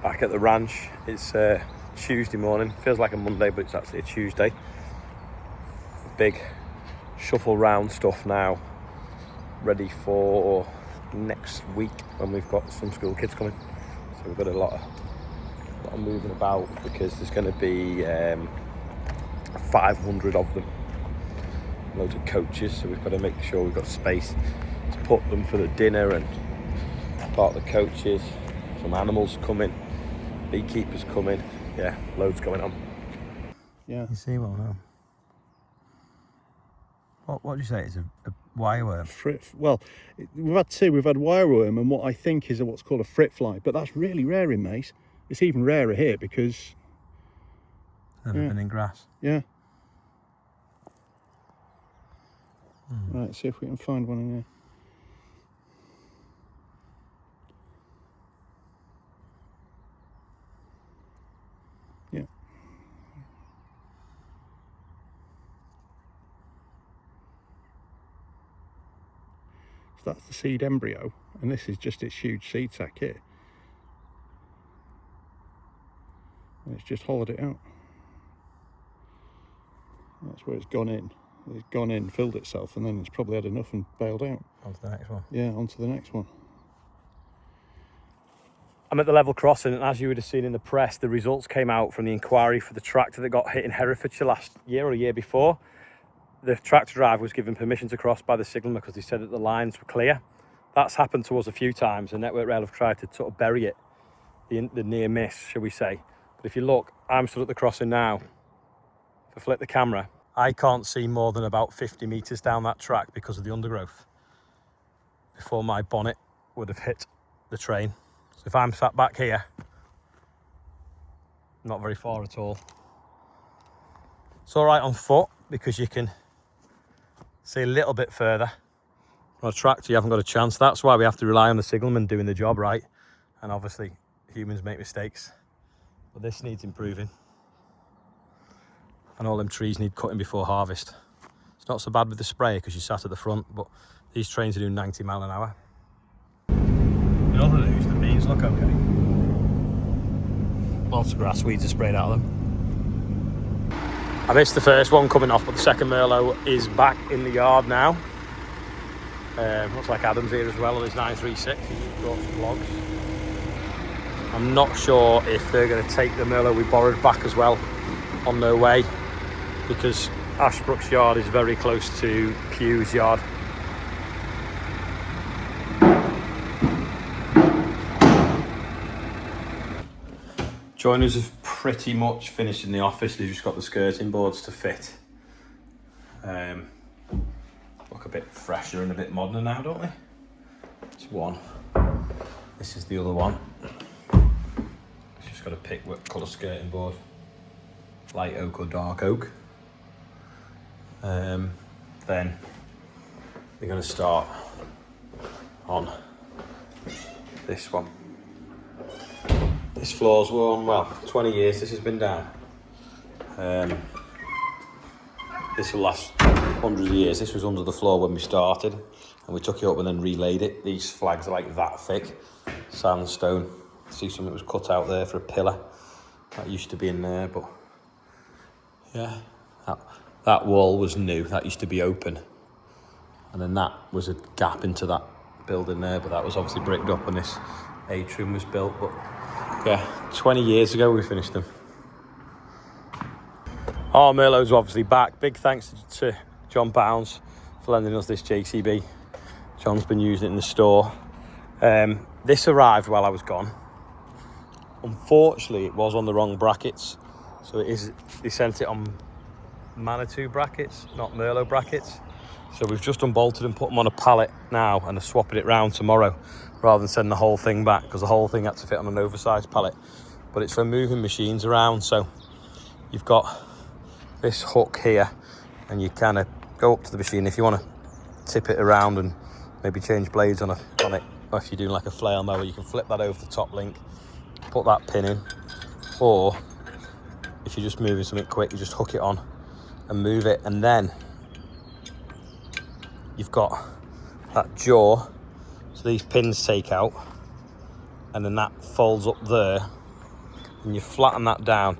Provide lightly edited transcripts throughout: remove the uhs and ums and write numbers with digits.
Back at the ranch. It's Tuesday morning. Feels like a Monday, but it's actually a Tuesday. Big shuffle round stuff now, ready for next week when we've got some school kids coming. So we've got a lot of moving about because there's going to be 500 of them. Loads of coaches, so we've got to make sure we've got space to put them for the dinner and park the coaches. Some animals coming, beekeepers coming. Yeah, loads going on. Yeah. You see one now? What do you say? It's a wireworm. Well, we've had two. We've had wireworm and what I think is what's called a frit fly, but that's really rare in Maize. It's even rarer here because... Never been in grass. Yeah. Right, see if we can find one in here. Yeah. So that's the seed embryo, and this is just its huge seed sac here. And it's just hollowed it out. That's where it's gone in. It's gone in, filled itself, and then it's probably had enough and bailed out. On to the next one. Yeah, on to the next one. I'm at the level crossing, and as you would have seen in the press, the results came out from the inquiry for the tractor that got hit in Herefordshire last year or a year before. The tractor driver was given permission to cross by the signalman because he said that the lines were clear. That's happened to us a few times, and Network Rail have tried to sort of bury it, the near miss, shall we say. But if you look, I'm stood at the crossing now. If I flip the camera, I can't see more than about 50 metres down that track because of the undergrowth before my bonnet would have hit the train. So if I'm sat back here, not very far at all. It's all right on foot because you can see a little bit further. On a tractor, you haven't got a chance. That's why we have to rely on the signalman doing the job right. And obviously, humans make mistakes. But this needs improving. And all them trees need cutting before harvest. It's not so bad with the sprayer because you sat at the front, but these trains are doing 90 mile an hour. In other news, the beans look okay. Lots of grass weeds are sprayed out of them. I missed the first one coming off, but the second Merlot is back in the yard now. Looks like Adam's here as well on his 936. He's brought some logs. I'm not sure if they're going to take the Merlot we borrowed back as well on their way, because Ashbrook's yard is very close to Pugh's yard. Joiners have pretty much finished in the office. They've just got the skirting boards to fit. Look a bit fresher and a bit moderner now, don't they? It's one. This is the other one. It's just got to pick what colour skirting board. Light oak or dark oak. Then they're going to start on this one. This floor's worn, well, 20 years this has been down. This will last hundreds of years. This was under the floor when we started, and we took it up and then relaid it. These flags are like that thick, sandstone. See something was cut out there for a pillar. That used to be in there, but yeah, that wall was new. That used to be open, and then that was a gap into that building there, but that was obviously bricked up when this atrium was built. But yeah, 20 years ago we finished them. Our Merlot's obviously back. Big thanks to John Bounds for lending us this JCB. John's been using it in the store. This arrived while I was gone. Unfortunately, it was on the wrong brackets. So they sent it on Manitou brackets, not Merlot brackets. So we've just unbolted and put them on a pallet now and are swapping it round tomorrow rather than sending the whole thing back, because the whole thing had to fit on an oversized pallet. But it's for moving machines around, so you've got this hook here and you kind of go up to the machine. If you want to tip it around and maybe change blades on it, or if you're doing like a flail mower, you can flip that over the top link, put that pin in, or if you're just moving something quick, you just hook it on and move it, and then you've got that jaw, so these pins take out, and then that folds up there and you flatten that down,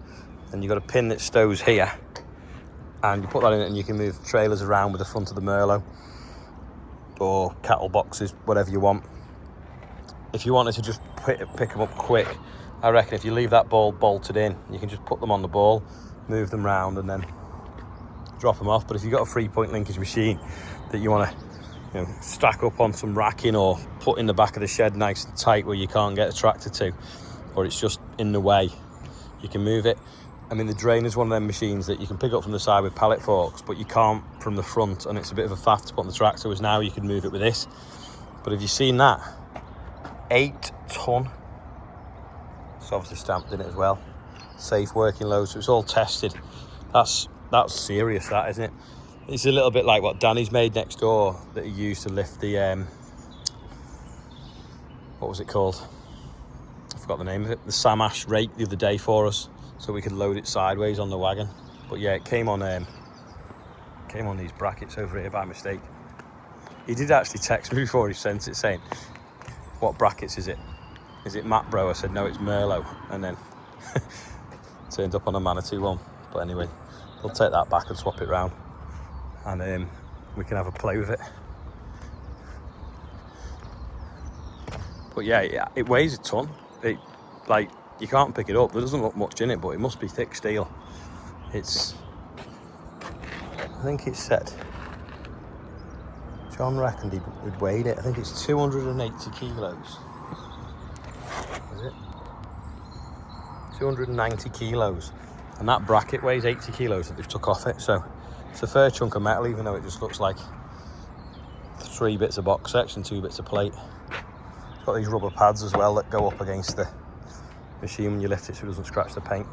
and you've got a pin that stows here, and you put that in it, and you can move trailers around with the front of the Merlot or cattle boxes, whatever you want. If you wanted to just pick them up quick, I reckon if you leave that ball bolted in, you can just put them on the ball, move them round, and then drop them off. But if you've got a 3-point linkage machine that you want to stack up on some racking or put in the back of the shed nice and tight where you can't get a tractor to, or it's just in the way, you can move it. I mean, the drain is one of them machines that you can pick up from the side with pallet forks, but you can't from the front, and it's a bit of a faff to put on the tractor, whereas now you can move it with this. But have you seen that? 8 ton. It's obviously stamped in it as well. Safe working load, so it's all tested. That's serious, that, isn't it? It's a little bit like what Danny's made next door that he used to lift the what was it called? I forgot the name of it. The Samash rake the other day for us, so we could load it sideways on the wagon. But yeah, it came on these brackets over here by mistake. He did actually text me before he sent it saying, "What brackets is it? Is it Matt Bro?" I said, "No, it's Merlot." And then turned up on a Manitou one. But anyway, we'll take that back and swap it round, and we can have a play with it. But yeah, it weighs a ton. It, like, you can't pick it up. There doesn't look much in it, but it must be thick steel. I think it said, John reckoned he'd weighed it. I think it's 280 kilos. Is it? 290 kilos. And that bracket weighs 80 kilos that they've took off it. So it's a fair chunk of metal, even though it just looks like 3 bits of box section, 2 bits of plate. It's got these rubber pads as well that go up against the machine when you lift it so it doesn't scratch the paint.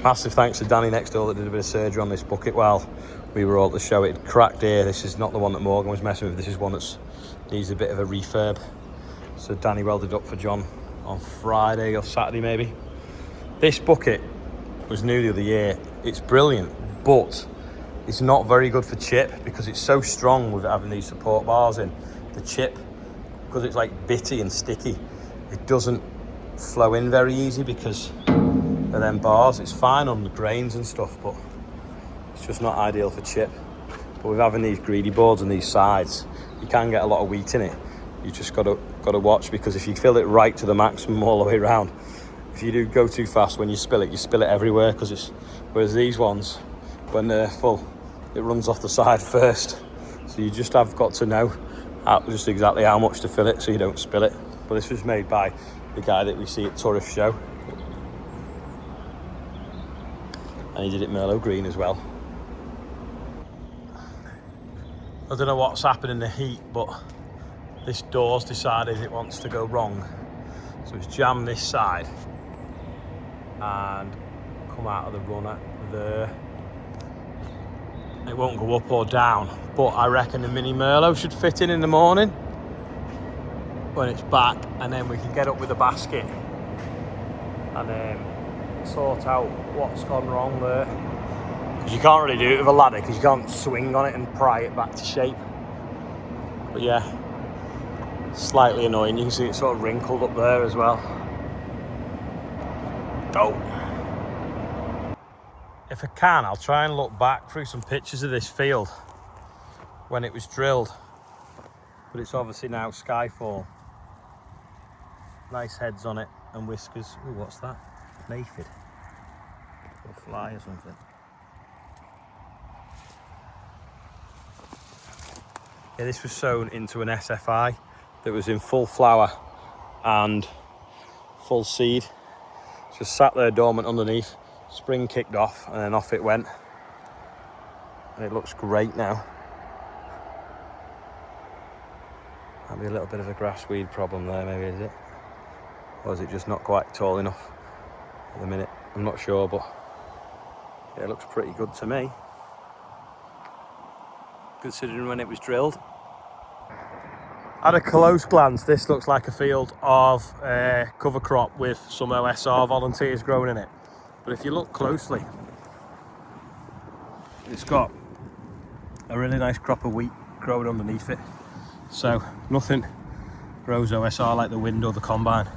Massive thanks to Danny next door that did a bit of surgery on this bucket while we were all at the show. It cracked here. This is not the one that Morgan was messing with. This is one that needs a bit of a refurb. So Danny welded up for John on Friday or Saturday maybe. This bucket was new the other year. It's brilliant, but it's not very good for chip because it's so strong with having these support bars in. The chip, because it's like bitty and sticky, it doesn't flow in very easy because of them bars. It's fine on the grains and stuff, but it's just not ideal for chip. But with having these greedy boards on these sides, you can get a lot of wheat in it. You just got to watch, because if you fill it right to the maximum all the way around, if you do go too fast when you spill it everywhere. Whereas these ones, when they're full, it runs off the side first. So you just have got to know just exactly how much to fill it so you don't spill it. But this was made by the guy that we see at Tourist Show, and he did it Merlot green as well. I don't know what's happened in the heat, but this door's decided it wants to go wrong, so it's jammed this side and come out of the runner there. It won't go up or down, but I reckon the mini Merlot should fit in the morning when it's back, and then we can get up with a basket and sort out what's gone wrong there. Because you can't really do it with a ladder because you can't swing on it and pry it back to shape. But yeah, slightly annoying. You can see it's sort of wrinkled up there as well. Oh. If I can, I'll try and look back through some pictures of this field when it was drilled. But it's obviously now skyfall. Nice heads on it and whiskers. Ooh, what's that? An aphid. Or a fly or something. Yeah, this was sown into an SFI that was in full flower and full seed. Just sat there dormant underneath. Spring kicked off and then off it went. And it looks great now. Might be a little bit of a grass weed problem there, maybe, is it? Or is it just not quite tall enough at the minute? I'm not sure, but yeah, it looks pretty good to me, considering when it was drilled. At a close glance, this looks like a field of cover crop with some OSR volunteers growing in it. But if you look closely, it's got a really nice crop of wheat growing underneath it. So nothing grows OSR like the wind or the combine.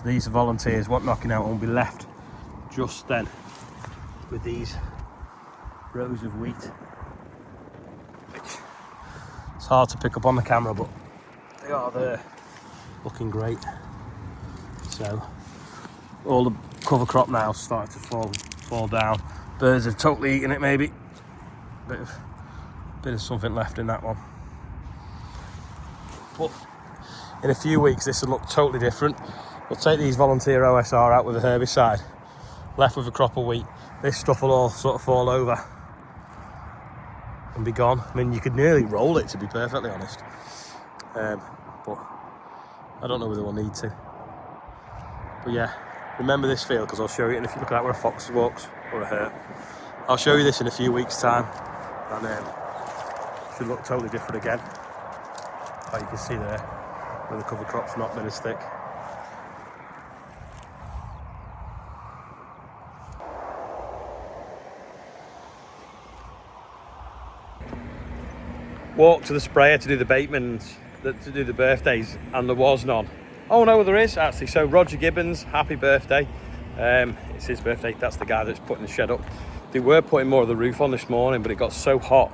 So these volunteers want knocking out and will be left just then with these rows of wheat. It's hard to pick up on the camera, but they are there, looking great. So all the cover crop now started to fall down. Birds have totally eaten it, maybe. Bit of something left in that one. But in a few weeks this will look totally different. We'll take these volunteer OSR out with a herbicide, left with a crop of wheat. This stuff will all sort of fall over and be gone. I mean, you could nearly roll it, to be perfectly honest. But I don't know whether we'll need to. But yeah, remember this field, because I'll show you, and if you look at that where a fox walks or a hare, I'll show you this in a few weeks' time, and it should look totally different again. Like you can see there, where the cover crop's not been as thick. Walked to the sprayer to do the batemans, to do the birthdays, and there was none. Oh no, there is actually. So Roger Gibbons, happy birthday. It's his birthday. That's the guy that's putting the shed up. They were putting more of the roof on this morning, but it got so hot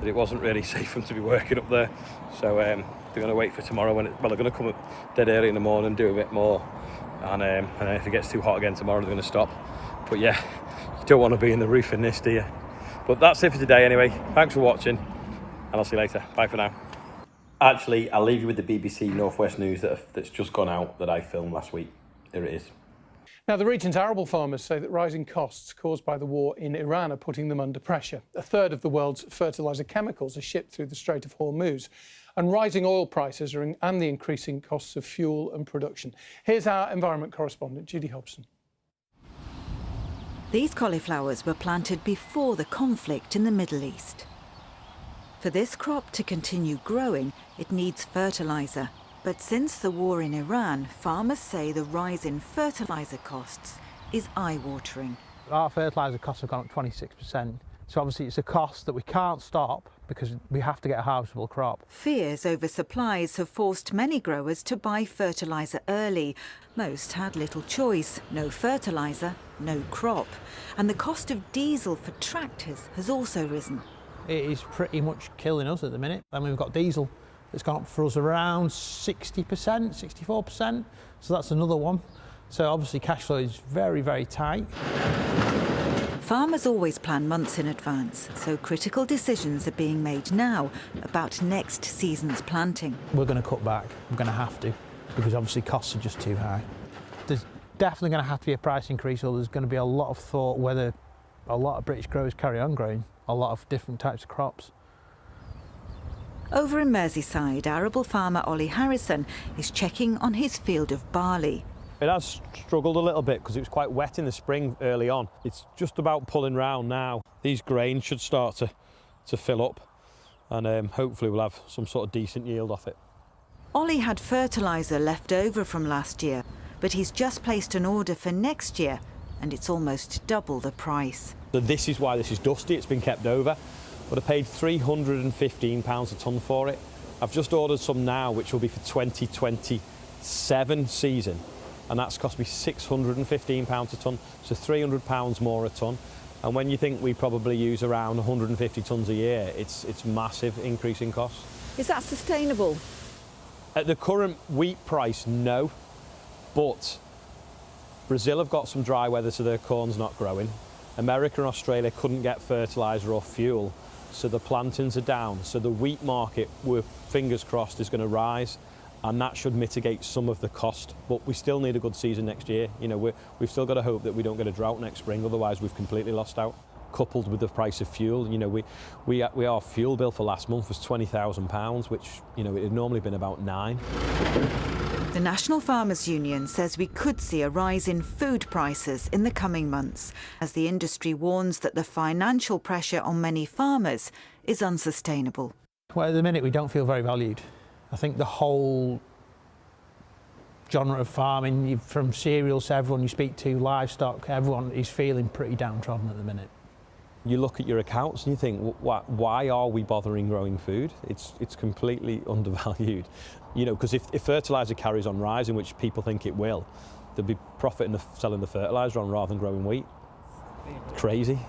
that it wasn't really safe for them to be working up there. So they're going to wait for tomorrow when they're going to come up dead early in the morning, do a bit more, and then if it gets too hot again tomorrow, they're going to stop. But yeah, you don't want to be in the roof in this, do you? But that's it for today anyway. Thanks for watching, and I'll see you later. Bye for now. Actually, I'll leave you with the BBC Northwest News that's just gone out that I filmed last week. Here it is. Now, the region's arable farmers say that rising costs caused by the war in Iran are putting them under pressure. A third of the world's fertiliser chemicals are shipped through the Strait of Hormuz, and rising oil prices and the increasing costs of fuel and production. Here's our environment correspondent, Judy Hobson. These cauliflowers were planted before the conflict in the Middle East. For this crop to continue growing, it needs fertiliser. But since the war in Iran, farmers say the rise in fertiliser costs is eye-watering. Our fertiliser costs have gone up 26%. So obviously it's a cost that we can't stop because we have to get a harvestable crop. Fears over supplies have forced many growers to buy fertiliser early. Most had little choice. No fertiliser, no crop. And the cost of diesel for tractors has also risen. It is pretty much killing us at the minute. I mean, we've got diesel that's gone up for us around 60%, 64%. So that's another one. So obviously cash flow is very, very tight. Farmers always plan months in advance, so critical decisions are being made now about next season's planting. We're going to cut back. We're going to have to, because obviously costs are just too high. There's definitely going to have to be a price increase, or there's going to be a lot of thought whether a lot of British growers carry on growing a lot of different types of crops. Over in Merseyside, arable farmer Olly Harrison is checking on his field of barley. It has struggled a little bit because it was quite wet in the spring early on. It's just about pulling round now. These grains should start to fill up, and hopefully we'll have some sort of decent yield off it. Olly had fertiliser left over from last year, but he's just placed an order for next year, and it's almost double the price. So this is why this is dusty. It's been kept over, but I paid £315 a tonne for it. I've just ordered some now, which will be for 2027 season. And that's cost me £615 a tonne, so £300 more a tonne. And when you think we probably use around 150 tonnes a year, it's massive increase in costs. Is that sustainable? At the current wheat price, no. But Brazil have got some dry weather, so their corn's not growing. America and Australia couldn't get fertiliser or fuel, so the plantings are down. So the wheat market, we're fingers crossed, is going to rise. And that should mitigate some of the cost, but we still need a good season next year. You know, we've still got to hope that we don't get a drought next spring, otherwise we've completely lost out. Coupled with the price of fuel, you know, our fuel bill for last month was £20,000, which, you know, it had normally been about £9,000. The National Farmers Union says we could see a rise in food prices in the coming months, as the industry warns that the financial pressure on many farmers is unsustainable. Well, at the minute we don't feel very valued. I think the whole genre of farming, from cereals to everyone you speak to, livestock, everyone is feeling pretty downtrodden at the minute. You look at your accounts and you think, why are we bothering growing food? It's completely undervalued. You know, because if fertiliser carries on rising, which people think it will, they'd be profiting selling the fertiliser on rather than growing wheat. Crazy.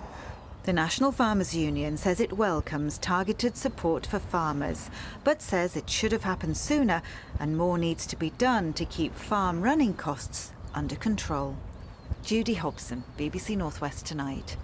The National Farmers Union says it welcomes targeted support for farmers, but says it should have happened sooner and more needs to be done to keep farm running costs under control. Judy Hobson, BBC North West Tonight.